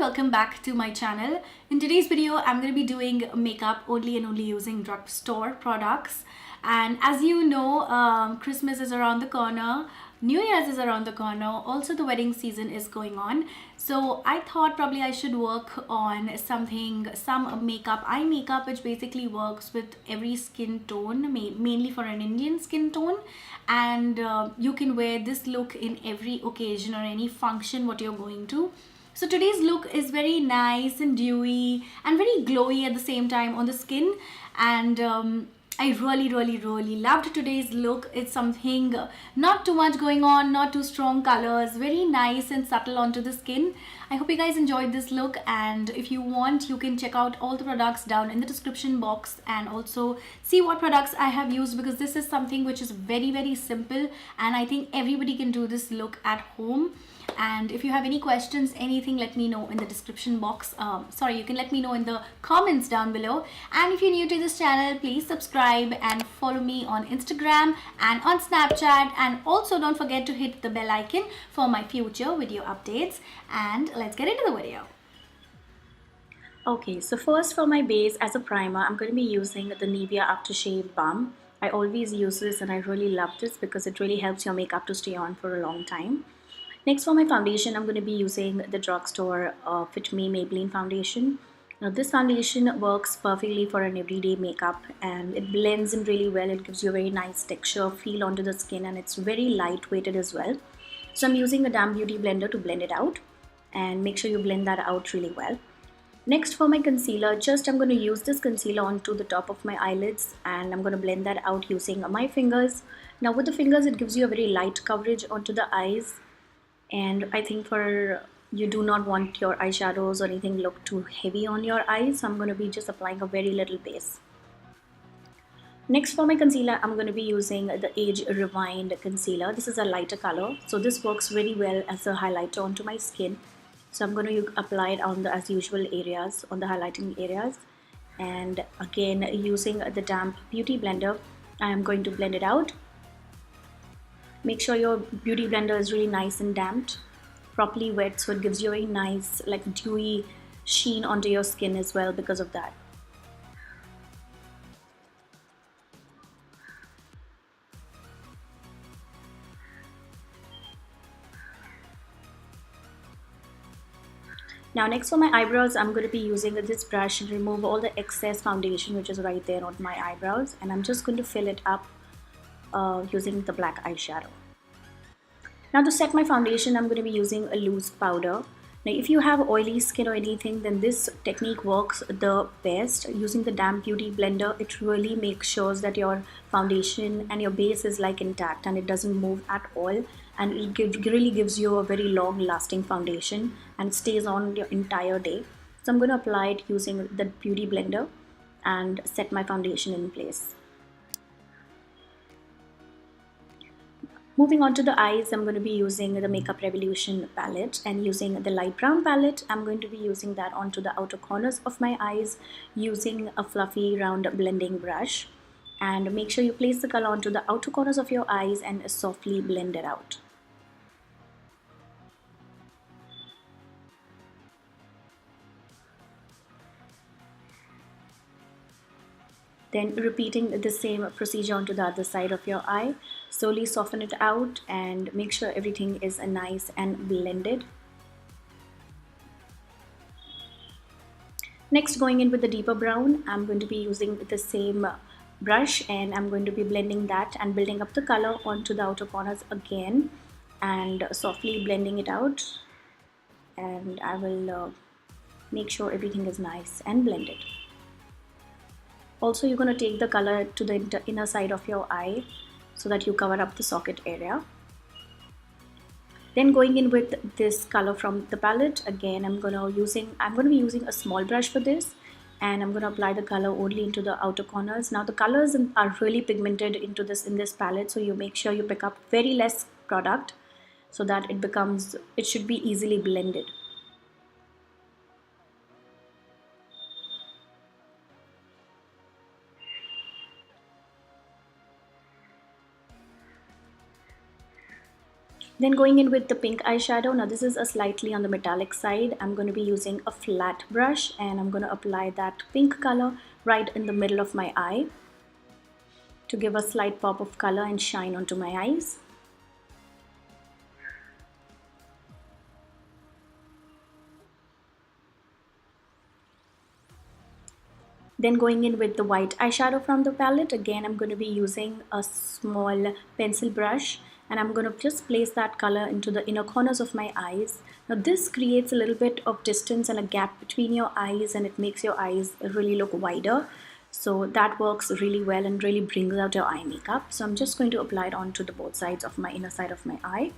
welcome back to my channel. In today's video, I'm going to be doing makeup only and only using drugstore products. And as you know, Christmas is around the corner, New Year's is around the corner, also the wedding season is going on. So I thought probably I should work on some eye makeup which basically works with every skin tone, mainly for an Indian skin tone. And you can wear this look in every occasion or any function what you're going to. So today's look is very nice and dewy and very glowy at the same time on the skin. And I really loved today's look. It's something not too much going on, not too strong colors, very nice and subtle onto the skin. I hope you guys enjoyed this look, and if you want, you can check out all the products down in the description box and also see what products I have used, because this is something which is very simple and I think everybody can do this look at home. And if you have any questions, anything, let me know in the description box. You can let me know in the comments down below. And if you're new to this channel, please subscribe and follow me on Instagram and on Snapchat. And also don't forget to hit the bell icon for my future video updates. And let's get into the video. Okay, so first for my base as a primer, I'm going to be using the Nivea Aftershave Balm. I always use this and I really love this because it really helps your makeup to stay on for a long time. Next, for my foundation, I'm going to be using the drugstore ME Maybelline Foundation. Now, this foundation works perfectly for an everyday makeup and it blends in really well. It gives you a very nice texture feel onto the skin and it's very lightweighted as well. So I'm using a damp beauty blender to blend it out, and make sure you blend that out really well. Next, for my concealer, I'm going to use this concealer onto the top of my eyelids and I'm going to blend that out using my fingers. Now with the fingers, it gives you a very light coverage onto the eyes. And I think you do not want your eyeshadows or anything look too heavy on your eyes, so I'm going to be just applying a very little base. Next, for my concealer, I'm going to be using the Age Refined concealer. This is a lighter color, so this works very well as a highlighter onto my skin. So I'm going to apply it on the as usual areas, on the highlighting areas, and again using the damp beauty blender, I am going to blend it out. Make sure your beauty blender is really nice and damped, properly wet, so it gives you a very nice like dewy sheen onto your skin as well because of that. Now next, for my eyebrows, I'm going to be using this brush and remove all the excess foundation which is right there on my eyebrows, and I'm just going to fill it up using the black eyeshadow. Now to set my foundation, I'm going to be using a loose powder. Now if you have oily skin or anything, then this technique works the best. Using the damp beauty blender, it really makes sure that your foundation and your base is like intact and it doesn't move at all, and it really gives you a very long lasting foundation and it stays on your entire day. So I'm going to apply it using the beauty blender and set my foundation in place. Moving on to the eyes, I'm going to be using the Makeup Revolution palette, and using the light brown palette, I'm going to be using that onto the outer corners of my eyes using a fluffy round blending brush. And make sure you place the color onto the outer corners of your eyes and softly blend it out. Then repeating the same procedure onto the other side of your eye. Slowly soften it out and make sure everything is nice and blended. Next, going in with the deeper brown, I'm going to be using the same brush and I'm going to be blending that and building up the color onto the outer corners again and softly blending it out. And I will make sure everything is nice and blended. Also, you're going to take the color to the inner side of your eye so that you cover up the socket area. Then going in with this color from the palette, again I'm going to be using a small brush for this, and I'm going to apply the color only into the outer corners. Now the colors are really pigmented in this palette, so you make sure you pick up very less product so that it should be easily blended. Then going in with the pink eyeshadow. Now this is a slightly on the metallic side. I'm going to be using a flat brush and I'm going to apply that pink color right in the middle of my eye to give a slight pop of color and shine onto my eyes. Then going in with the white eyeshadow from the palette, again I'm going to be using a small pencil brush and I'm going to just place that color into the inner corners of my eyes. Now this creates a little bit of distance and a gap between your eyes and it makes your eyes really look wider. So that works really well and really brings out your eye makeup. So I'm just going to apply it onto the both sides of my inner side of my eye.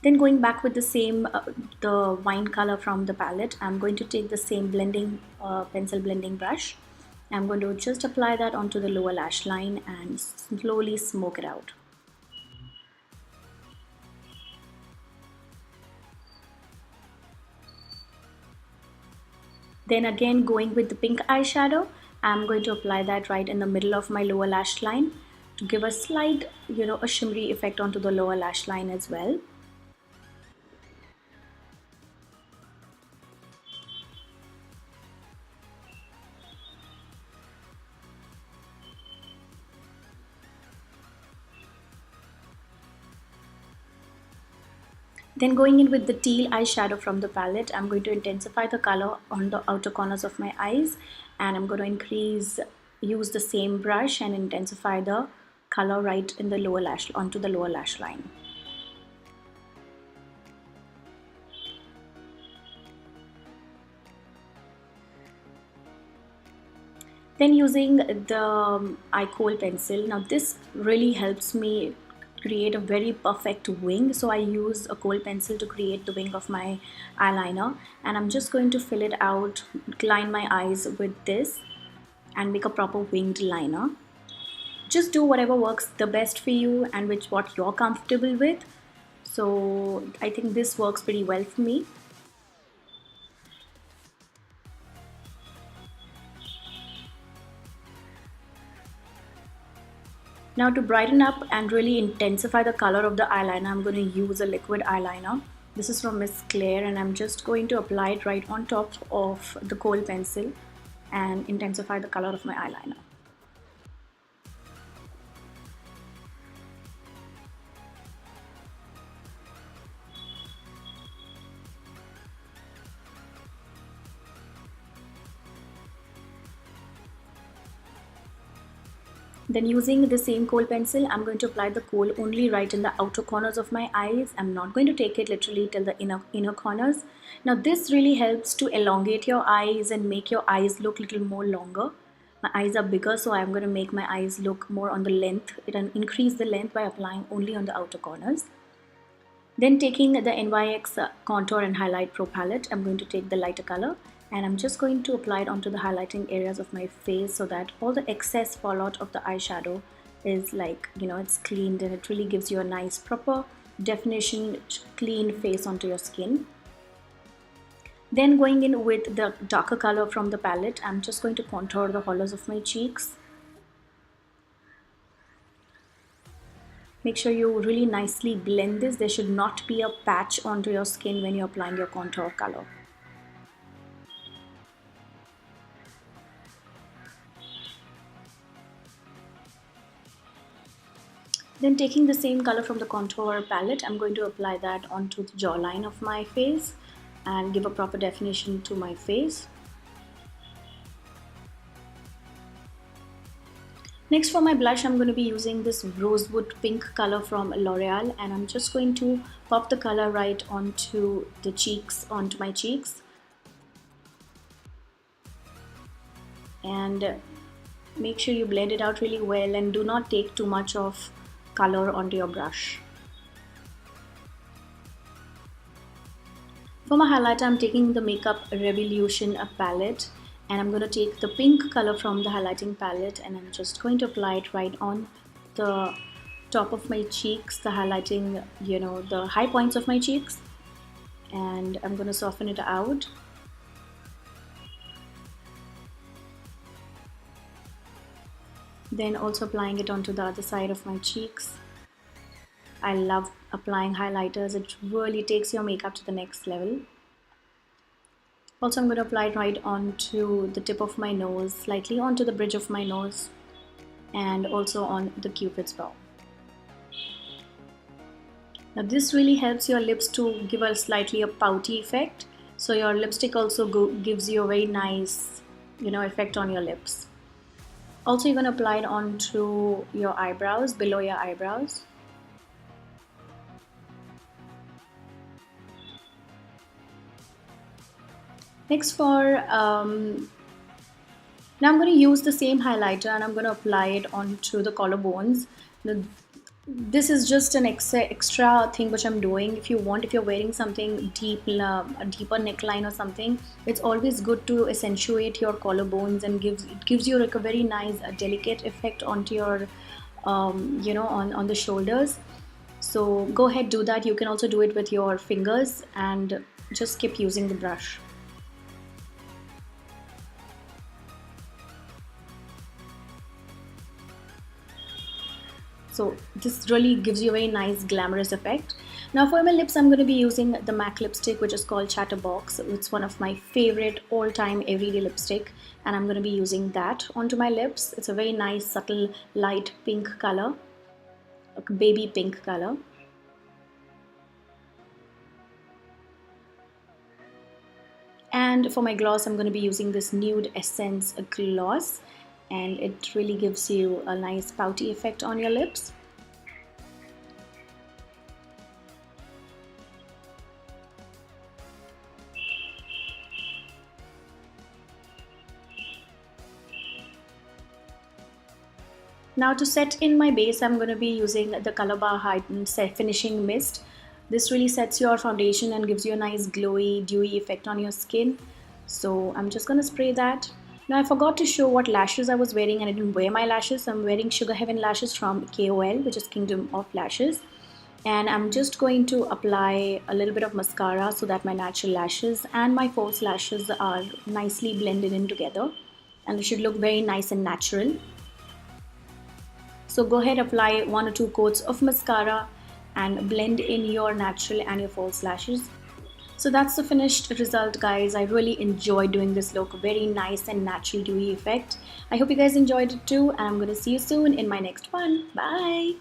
Then going back with the same the wine color from the palette, I'm going to take the same blending pencil blending brush. I'm going to just apply that onto the lower lash line and slowly smoke it out. Then again going with the pink eyeshadow, I'm going to apply that right in the middle of my lower lash line to give a slight, a shimmery effect onto the lower lash line as well. Then going in with the teal eyeshadow from the palette, I'm going to intensify the color on the outer corners of my eyes and I'm going to use the same brush and intensify the color right in the lower lash, onto the lower lash line. Then using the Kohl pencil, now this really helps me create a very perfect wing. So I use a Kohl pencil to create the wing of my eyeliner and I'm just going to fill it out, line my eyes with this and make a proper winged liner. Just do whatever works the best for you and what you're comfortable with. So I think this works pretty well for me. Now to brighten up and really intensify the color of the eyeliner, I'm going to use a liquid eyeliner. This is from Miss Claire and I'm just going to apply it right on top of the Kohl pencil and intensify the color of my eyeliner. Then using the same Kohl pencil, I'm going to apply the kohl only right in the outer corners of my eyes. I'm not going to take it literally till the inner corners. Now this really helps to elongate your eyes and make your eyes look a little more longer. My eyes are bigger, so I'm going to make my eyes look more on the length. It will increase the length by applying only on the outer corners. Then taking the NYX Contour and Highlight Pro palette, I'm going to take the lighter color and I'm just going to apply it onto the highlighting areas of my face so that all the excess fallout of the eyeshadow is it's cleaned and it really gives you a nice proper definition, clean face onto your skin. Then going in with the darker color from the palette, I'm just going to contour the hollows of my cheeks. Make sure you really nicely blend this. There should not be a patch onto your skin when you're applying your contour color. Then taking the same color from the contour palette, I'm going to apply that onto the jawline of my face and give a proper definition to my face. Next for my blush, I'm going to be using this rosewood pink color from L'Oreal and I'm just going to pop the color right onto the cheeks, onto my cheeks. And make sure you blend it out really well and do not take too much of color onto your brush. For my highlighter, I'm taking the Makeup Revolution palette and I'm going to take the pink color from the highlighting palette and I'm just going to apply it right on the top of my cheeks, the highlighting, the high points of my cheeks, and I'm going to soften it out. Then also applying it onto the other side of my cheeks. I love applying highlighters. It really takes your makeup to the next level. Also, I'm going to apply it right onto the tip of my nose, slightly onto the bridge of my nose, and also on the cupid's bow. Now this really helps your lips to give a slightly a pouty effect. So your lipstick also gives you a very nice, effect on your lips. Also, you're going to apply it onto your eyebrows, below your eyebrows. Next now I'm going to use the same highlighter and I'm going to apply it onto the collarbones. This is just an extra thing which I'm doing. If you're wearing something deep, a deeper neckline or something, it's always good to accentuate your collarbones and it gives you like a very nice delicate effect onto your on the shoulders. So go ahead, do that. You can also do it with your fingers and just keep using the brush. So this really gives you a very nice glamorous effect. Now for my lips, I'm going to be using the MAC lipstick, which is called Chatterbox. It's one of my favorite all-time everyday lipstick, and I'm going to be using that onto my lips. It's a very nice, subtle, light pink color, a baby pink color. And for my gloss, I'm going to be using this Nude Essence gloss, and it really gives you a nice pouty effect on your lips. Now to set in my base, I'm going to be using the Color Bar Heightened Finishing Mist. This really sets your foundation and gives you a nice glowy, dewy effect on your skin. So I'm just going to spray that. Now I forgot to show what lashes I was wearing, and I didn't wear my lashes. So I'm wearing SugarHeaven lashes from Kohl, which is Kingdom of Lashes. And I'm just going to apply a little bit of mascara so that my natural lashes and my false lashes are nicely blended in together. And they should look very nice and natural. So go ahead, apply 1 or 2 coats of mascara and blend in your natural and your false lashes. So that's the finished result, guys. I really enjoyed doing this look. Very nice and natural dewy effect. I hope you guys enjoyed it too, and I'm going to see you soon in my next one. Bye!